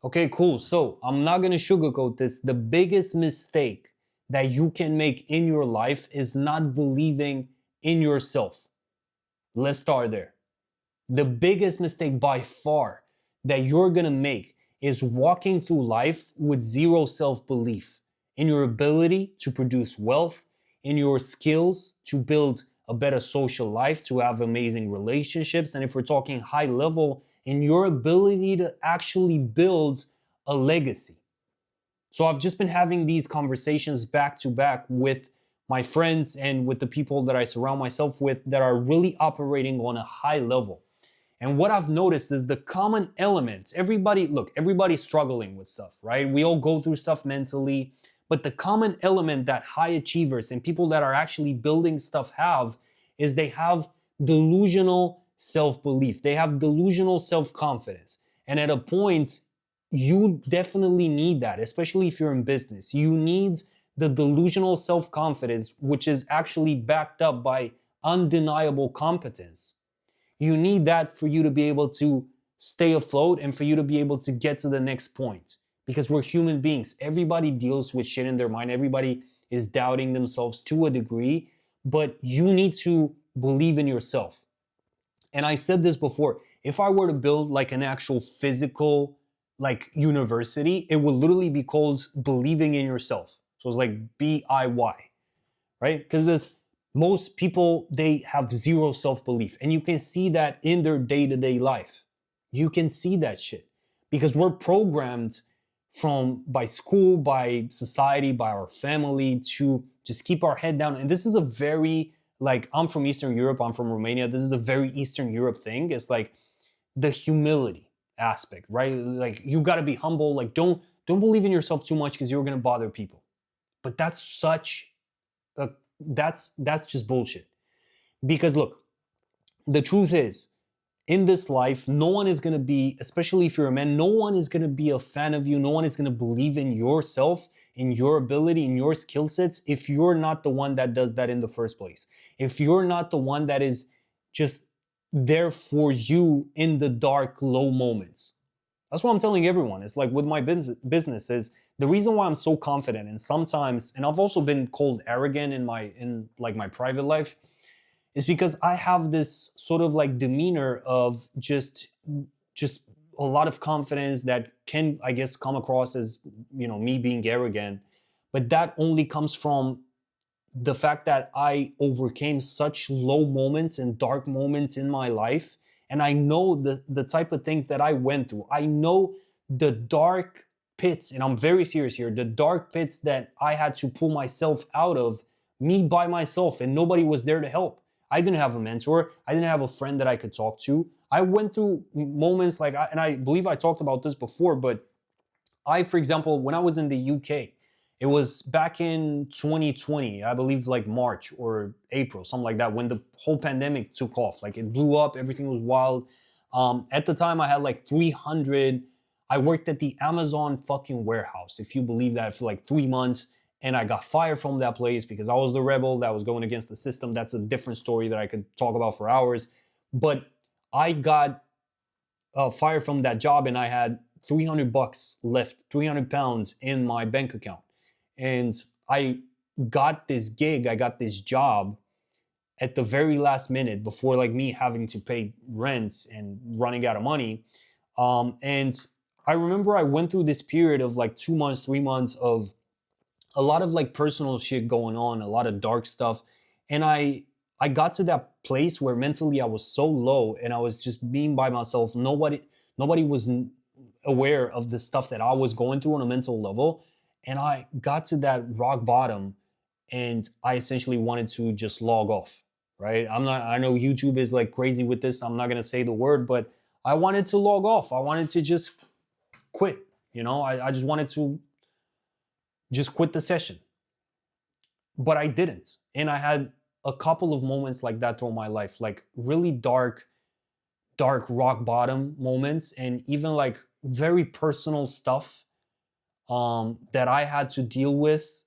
Okay, cool. So I'm not going to sugarcoat this. The biggest mistake that you can make in your life is not believing in yourself. Let's start there. The biggest mistake by far that you're going to make is walking through life with zero self belief in your ability to produce wealth, in your skills to build a better social life, to have amazing relationships. And if we're talking high level, in your ability to actually build a legacy. So I've just been having these conversations back to back with my friends and with the people that I surround myself with that are really operating on a high level. And what I've noticed is the common elements. Everybody's struggling with stuff, right? We all go through stuff mentally, but the common element that high achievers and people that are actually building stuff have is they have delusional self-belief. They have delusional self-confidence. And at a point, you definitely need that, especially if you're in business. You need the delusional self-confidence, which is actually backed up by undeniable competence. You need that for you to be able to stay afloat and for you to be able to get to the next point. Because we're human beings. Everybody deals with shit in their mind. Everybody is doubting themselves to a degree, but you need to believe in yourself. And I said this before, if I were to build like an actual physical like university, it would literally be called believing in yourself. So it's like BIY, right? Because this most people, they have zero self-belief, and you can see that in their day-to-day life. You can see that shit because we're programmed from by school, by society, by our family to just keep our head down. And this is a very like, I'm from Eastern Europe, I'm from Romania, this is a very Eastern Europe thing. It's like the humility aspect, right? Like you got to be humble. Like don't believe in yourself too much because you're going to bother people. But that's such a that's just bullshit. Because look, the truth is, in this life, no one is going to be, especially if you're a man, no one is going to be a fan of you. No one is going to believe in yourself, in your ability, in your skill sets if you're not the one that does that in the first place. If you're not the one that is just there for you in the dark, low moments. That's what I'm telling everyone. It's like with my business is the reason why I'm so confident, and sometimes, and I've also been called arrogant in like my private life, is because I have this sort of like demeanor of just a lot of confidence that can, I guess, come across as, me being arrogant, but that only comes from the fact that I overcame such low moments and dark moments in my life, and I know the type of things that I went through. I know the dark pits, and I'm very serious here, the dark pits that I had to pull myself out of, me by myself, and nobody was there to help. I didn't have a mentor. I didn't have a friend that I could talk to. I went through moments like, and I believe I talked about this before, but for example, when I was in the UK, it was back in 2020, I believe like March or April, something like that, when the whole pandemic took off. Like it blew up, everything was wild. At the time, I had like 300. I worked at the Amazon fucking warehouse, if you believe that, for like 3 months. And I got fired from that place because I was the rebel that was going against the system. That's a different story that I could talk about for hours. But I got fired from that job and I had 300 bucks left, 300 pounds in my bank account. And I got this gig, I got this job at the very last minute before like me having to pay rents and running out of money. And I remember I went through this period of like 2 months, 3 months of a lot of like personal shit going on, a lot of dark stuff. And I got to that place where mentally I was so low and I was just being by myself. Nobody was aware of the stuff that I was going through on a mental level. And I got to that rock bottom and I essentially wanted to just log off, right? I know YouTube is like crazy with this. I'm not going to say the word, but I wanted to log off. I wanted to just quit. I just wanted to just quit the session. But I didn't. And I had a couple of moments like that throughout my life, like really dark, dark rock bottom moments, and even like very personal stuff that I had to deal with,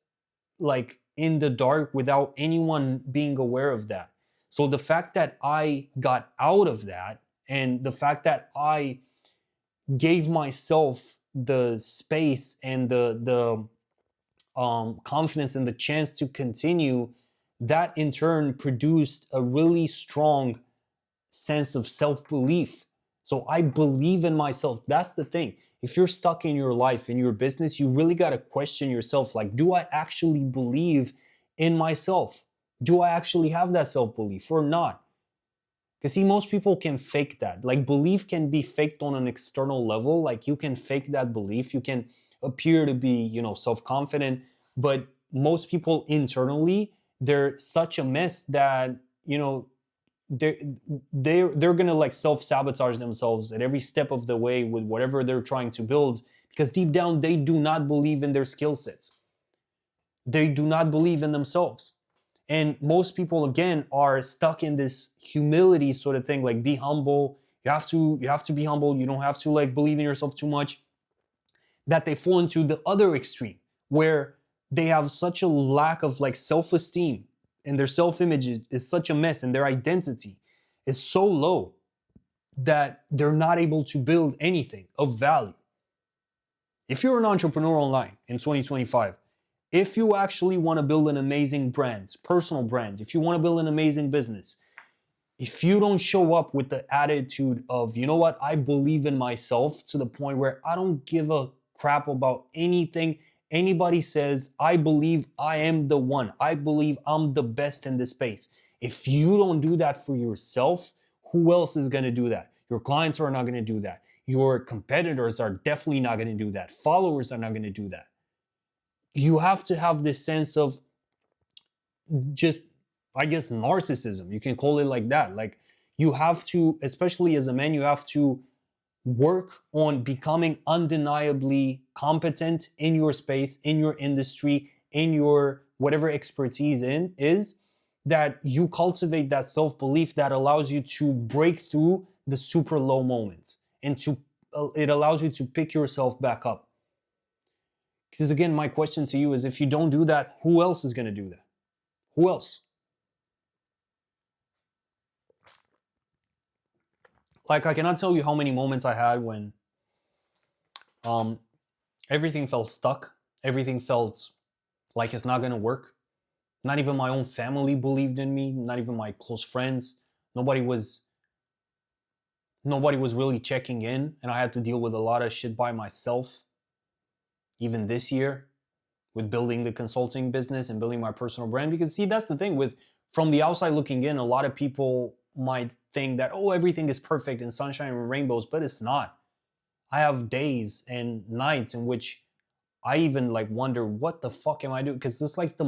like in the dark without anyone being aware of that. So the fact that I got out of that and the fact that I gave myself the space and the confidence and the chance to continue, that in turn produced a really strong sense of self-belief. So I believe in myself. That's the thing. If you're stuck in your life, in your business, you really got to question yourself, like, do I actually believe in myself? Do I actually have that self-belief or not? Because see, most people can fake that. Like, belief can be faked on an external level. Like, you can fake that belief. You can appear to be, self-confident, but most people internally, they're such a mess that, they're they're gonna like self-sabotage themselves at every step of the way with whatever they're trying to build, because deep down they do not believe in their skill sets. They do not believe in themselves. And most people, again, are stuck in this humility sort of thing, like, be humble. You have to be humble. You don't have to like believe in yourself too much. That they fall into the other extreme, where they have such a lack of like self-esteem, and their self-image is such a mess, and their identity is so low that they're not able to build anything of value. If you're an entrepreneur online in 2025, if you actually want to build an amazing brand, personal brand, if you want to build an amazing business, if you don't show up with the attitude of, you know what, I believe in myself to the point where I don't give a crap about anything anybody says, I believe I am the one. I believe I'm the best in this space. If you don't do that for yourself, who else is going to do that? Your clients are not going to do that. Your competitors are definitely not going to do that. Followers are not going to do that. You have to have this sense of just, I guess, narcissism. You can call it like that. Like, you have to, especially as a man, you have to work on becoming undeniably competent in your space, in your industry, in your whatever expertise is, that you cultivate that self-belief that allows you to break through the super low moments, and it allows you to pick yourself back up. Because again, my question to you is, if you don't do that, who else is going to do that? Who else? Like, I cannot tell you how many moments I had when everything felt stuck. Everything felt like it's not going to work. Not even my own family believed in me. Not even my close friends. Nobody was really checking in, and I had to deal with a lot of shit by myself. Even this year, with building the consulting business and building my personal brand. Because see, that's the thing, with from the outside looking in, a lot of people might think that, oh, everything is perfect and sunshine and rainbows, but it's not. I have days and nights in which I even like wonder, what the fuck am I doing? Because it's like the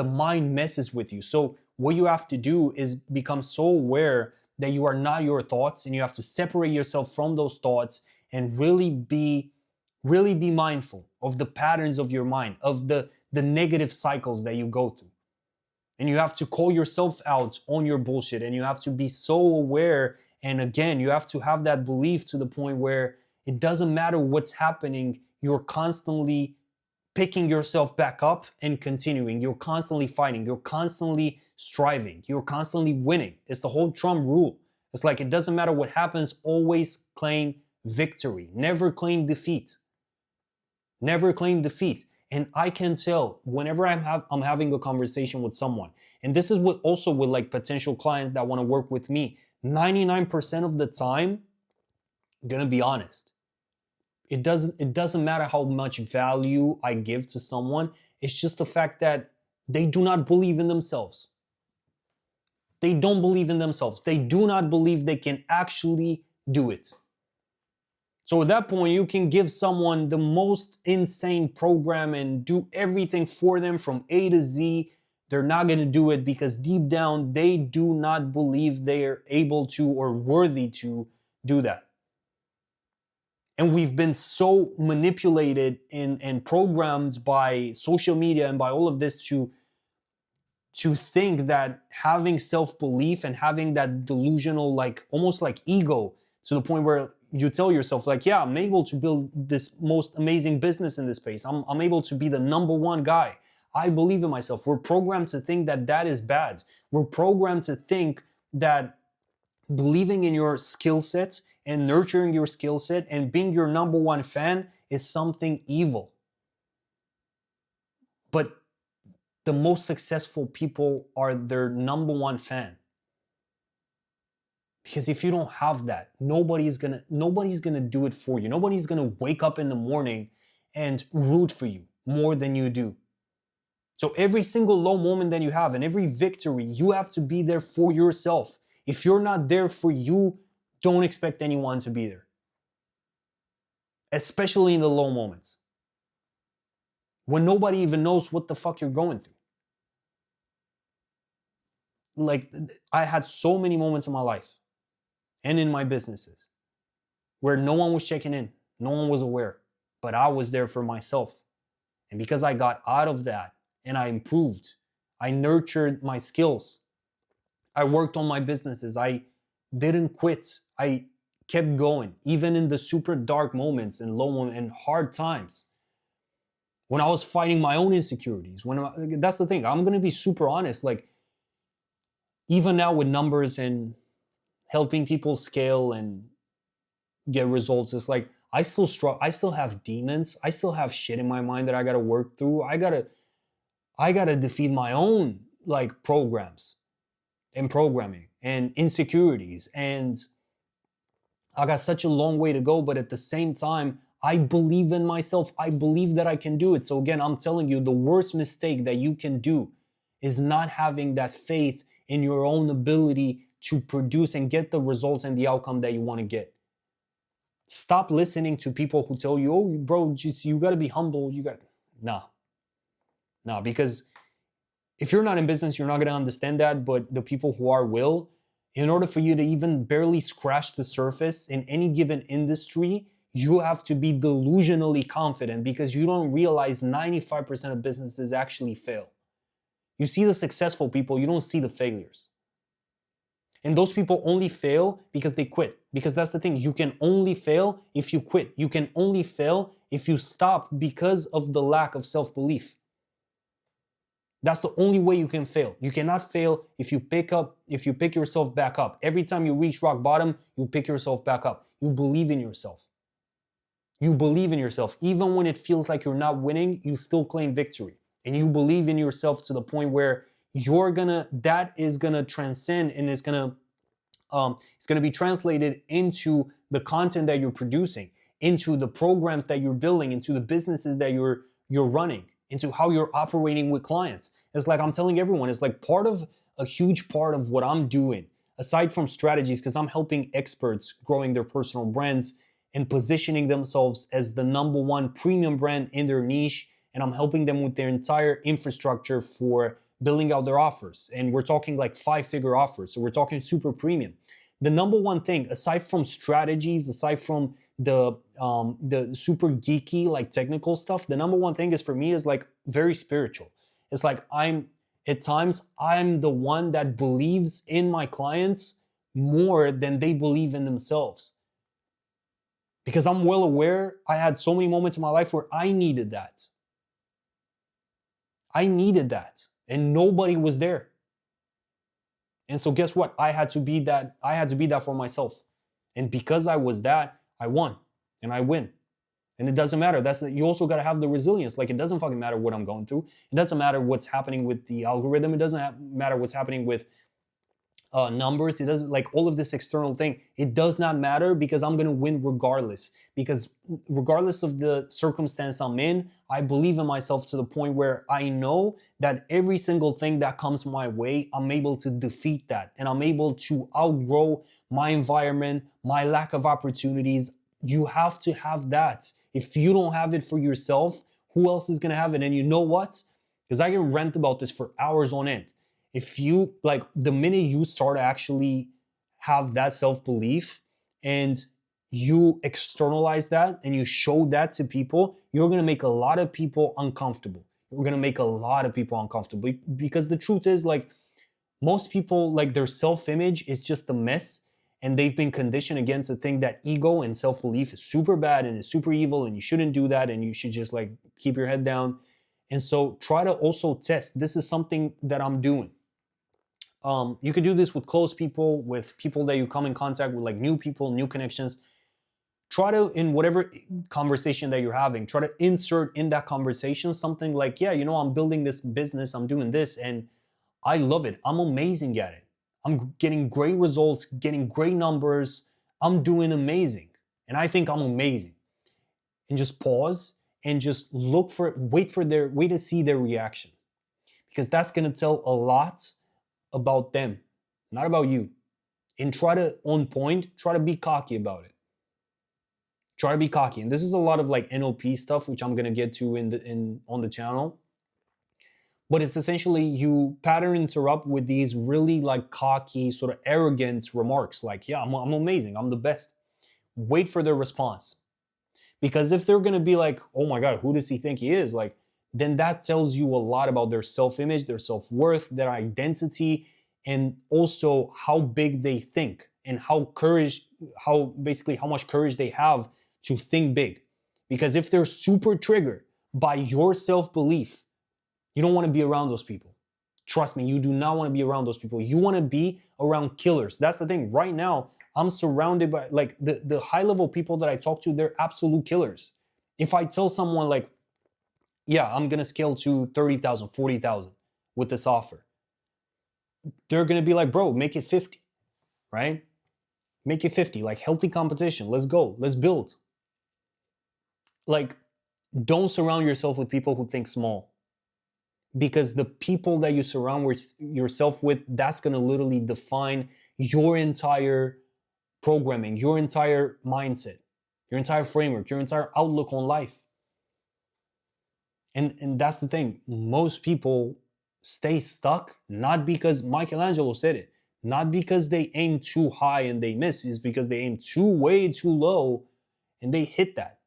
mind messes with you. So what you have to do is become so aware that you are not your thoughts, and you have to separate yourself from those thoughts and really be mindful of the patterns of your mind, of the negative cycles that you go through. And you have to call yourself out on your bullshit, and you have to be so aware. And again, you have to have that belief to the point where it doesn't matter what's happening, you're constantly picking yourself back up and continuing. You're constantly fighting. You're constantly striving. You're constantly winning. It's the whole Trump rule. It's like, it doesn't matter what happens, always claim victory. Never claim defeat. Never claim defeat. And I can tell whenever I'm having a conversation with someone, and this is what also with like potential clients that want to work with me, 99% of the time, I'm gonna be honest. It doesn't matter how much value I give to someone. It's just the fact that they do not believe in themselves. They don't believe in themselves. They do not believe they can actually do it. So at that point, you can give someone the most insane program and do everything for them from A to Z. They're not going to do it because deep down, they do not believe they're able to or worthy to do that. And we've been so manipulated and programmed by social media and by all of this to think that having self-belief and having that delusional, like almost like ego, to the point where you tell yourself like, yeah, I'm able to build this most amazing business in this space. I'm able to be the number one guy. I believe in myself. We're programmed to think that that is bad. We're programmed to think that believing in your skill sets and nurturing your skill set and being your number one fan is something evil. But the most successful people are their number one fan. Because if you don't have that, nobody's gonna do it for you. Nobody's gonna wake up in the morning and root for you more than you do. So every single low moment that you have and every victory, you have to be there for yourself. If you're not there for you, don't expect anyone to be there. Especially in the low moments, when nobody even knows what the fuck you're going through. Like, I had so many moments in my life and in my businesses where no one was checking in, no one was aware, but I was there for myself. And because I got out of that and I improved, I nurtured my skills, I worked on my businesses, I didn't quit, I kept going, even in the super dark moments and low moments and hard times. When I was fighting my own insecurities, that's the thing, I'm gonna be super honest, like, even now with numbers and helping people scale and get results, it's like I still struggle. I still have demons. I still have shit in my mind that I gotta work through. I gotta defeat my own like programs and programming and insecurities. And I got such a long way to go, but at the same time, I believe in myself. I believe that I can do it. So again, I'm telling you, the worst mistake that you can do is not having that faith in your own ability to produce and get the results and the outcome that you want to get. Stop listening to people who tell you, oh, bro, just, you got to be humble. Nah, because if you're not in business, you're not going to understand that. But the people who are will. In order for you to even barely scratch the surface in any given industry, you have to be delusionally confident, because you don't realize 95% of businesses actually fail. You see the successful people, you don't see the failures. And those people only fail because they quit. Because that's the thing, you can only fail if you quit. You can only fail if you stop because of the lack of self-belief. That's the only way you can fail. You cannot fail if you pick yourself back up. Every time you reach rock bottom, you pick yourself back up. You believe in yourself. You believe in yourself. Even when it feels like you're not winning, you still claim victory. And you believe in yourself to the point where that is gonna transcend, and it's gonna be translated into the content that you're producing, into the programs that you're building, into the businesses that you're running, into how you're operating with clients. It's like I'm telling everyone, it's like a huge part of what I'm doing, aside from strategies, because I'm helping experts growing their personal brands and positioning themselves as the number one premium brand in their niche. And I'm helping them with their entire infrastructure for building out their offers. And we're talking like 5-figure offers. So we're talking super premium. The number one thing, aside from strategies, aside from the super geeky, like technical stuff, the number one thing is for me is like very spiritual. It's like at times I'm the one that believes in my clients more than they believe in themselves. Because I'm well aware, I had so many moments in my life where I needed that. And nobody was there. And so guess what? I had to be that for myself. And because I was that, I won and I win. And it doesn't matter. You also got to have the resilience. Like, it doesn't fucking matter what I'm going through. It doesn't matter what's happening with the algorithm. It doesn't matter what's happening with numbers. It doesn't, like, all of this external thing. It does not matter, because I'm going to win regardless. Because regardless of the circumstance I'm in, I believe in myself to the point where I know that every single thing that comes my way, I'm able to defeat that. And I'm able to outgrow my environment, my lack of opportunities. You have to have that. If you don't have it for yourself, who else is going to have it? And you know what? Because I can rant about this for hours on end. If you, like, the minute you start to actually have that self-belief and you externalize that and you show that to people, you're going to make a lot of people uncomfortable. You're going to make a lot of people uncomfortable, because the truth is, like, most people, like, their self-image is just a mess, and they've been conditioned against to think that ego and self-belief is super bad and is super evil, and you shouldn't do that, and you should just, like, keep your head down. And so try to also test. This is something that I'm doing. You could do this with close people, with people that you come in contact with, like new people, new connections. Try to, in whatever conversation that you're having, try to insert in that conversation something like, yeah, I'm building this business, I'm doing this, and I love it. I'm amazing at it. I'm getting great results, getting great numbers. I'm doing amazing. And I think I'm amazing. And just pause and just wait to see their reaction. Because that's going to tell a lot about them, not about you. And try to, on point, try to be cocky about it. Try to be cocky. And this is a lot of like NLP stuff, which I'm going to get to on the channel. But it's essentially you pattern interrupt with these really like cocky, sort of arrogant remarks like, yeah, I'm amazing, I'm the best. Wait for their response. Because if they're going to be like, oh my God, who does he think he is? Like, then that tells you a lot about their self-image, their self-worth, their identity, and also how big they think and how much courage they have to think big. Because if they're super triggered by your self-belief, you don't want to be around those people. Trust me, you do not want to be around those people. You want to be around killers. That's the thing. Right now, I'm surrounded by like the high level people that I talk to, they're absolute killers. If I tell someone like, yeah, I'm going to scale to 30,000, 40,000 with this offer, they're going to be like, bro, make it 50, right? Make it 50, like healthy competition. Let's go. Let's build. Like, don't surround yourself with people who think small. Because the people that you surround yourself with, that's going to literally define your entire programming, your entire mindset, your entire framework, your entire outlook on life. And that's the thing. Most people stay stuck, not because Michelangelo said it, not because they aim too high and they miss, it's because they aim way too low and they hit that.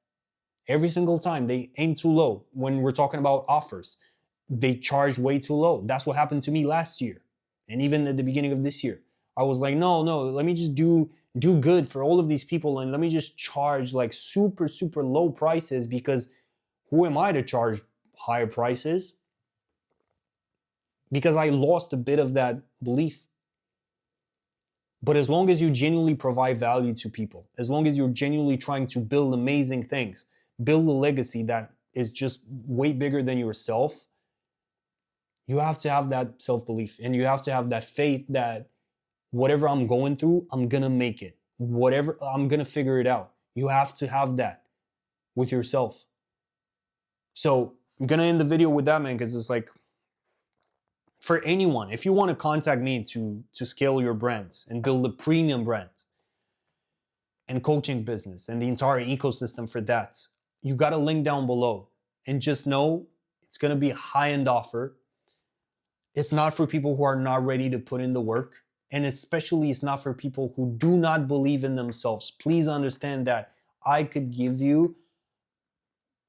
Every single time they aim too low. When we're talking about offers, they charge way too low. That's what happened to me last year. And even at the beginning of this year, I was like, no, let me just do good for all of these people. And let me just charge like super, super low prices, because who am I to charge higher prices? Because I lost a bit of that belief. But as long as you genuinely provide value to people, as long as you're genuinely trying to build amazing things, build a legacy that is just way bigger than yourself, you have to have that self-belief and you have to have that faith that whatever I'm going through, I'm going to make it. Whatever, I'm going to figure it out. You have to have that with yourself. So I'm going to end the video with that, man, because it's like, for anyone, if you want to contact me to scale your brand and build a premium brand and coaching business and the entire ecosystem for that, you got a link down below. And just know it's going to be a high-end offer. It's not for people who are not ready to put in the work. And especially it's not for people who do not believe in themselves. Please understand that I could give you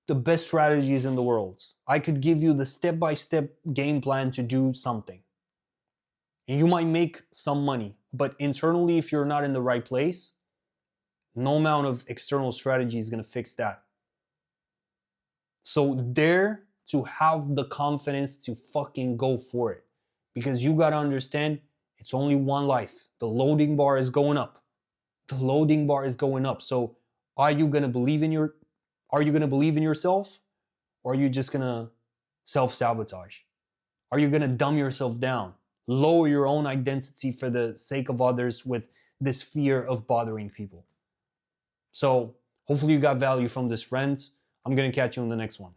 the best strategies in the world. I could give you the step-by-step game plan to do something. And you might make some money, but internally, if you're not in the right place, no amount of external strategy is going to fix that. So dare to have the confidence to fucking go for it. Because you got to understand, it's only one life. The loading bar is going up. The loading bar is going up. So are you going to believe in yourself? Or are you just going to self-sabotage? Are you going to dumb yourself down? Lower your own identity for the sake of others with this fear of bothering people? So hopefully you got value from this, friends. I'm going to catch you in the next one.